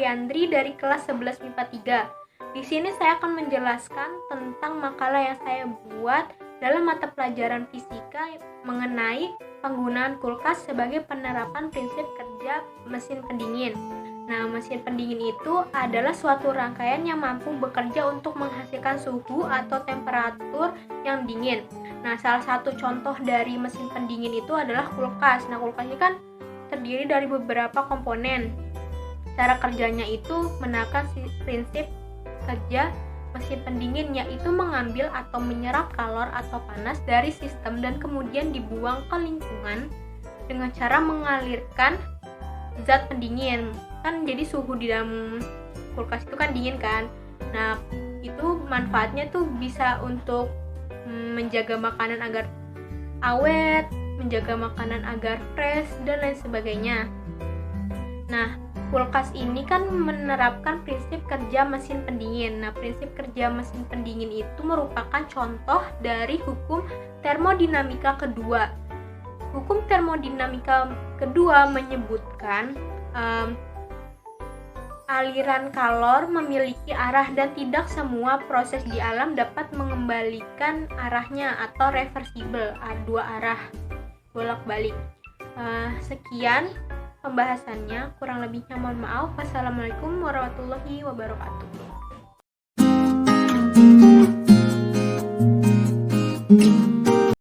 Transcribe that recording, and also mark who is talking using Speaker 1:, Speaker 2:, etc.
Speaker 1: Ariandri dari kelas 11 MIPA 3. Di sini saya akan menjelaskan tentang makalah yang saya buat dalam mata pelajaran fisika mengenai penggunaan kulkas sebagai penerapan prinsip kerja mesin pendingin. Nah, mesin pendingin itu adalah suatu rangkaian yang mampu bekerja untuk menghasilkan suhu atau temperatur yang dingin. Nah, salah satu contoh dari mesin pendingin itu adalah kulkas. Nah, kulkas ini kan terdiri dari beberapa komponen. Cara kerjanya itu menerapkan prinsip kerja mesin pendingin, yaitu mengambil atau menyerap kalor atau panas dari sistem dan kemudian dibuang ke lingkungan dengan cara mengalirkan zat pendingin. Kan jadi suhu di dalam kulkas itu kan dingin kan. Nah, itu manfaatnya tuh bisa untuk menjaga makanan agar awet, menjaga makanan agar fresh, dan lain sebagainya. Nah, kulkas ini kan menerapkan prinsip kerja mesin pendingin. Nah, prinsip kerja mesin pendingin itu merupakan contoh dari hukum termodinamika kedua. Hukum termodinamika kedua menyebutkan aliran kalor memiliki arah dan tidak semua proses di alam dapat mengembalikan arahnya atau reversible, dua arah bolak-balik. Sekian pembahasannya, kurang lebihnya mohon maaf. Wassalamualaikum warahmatullahi wabarakatuh.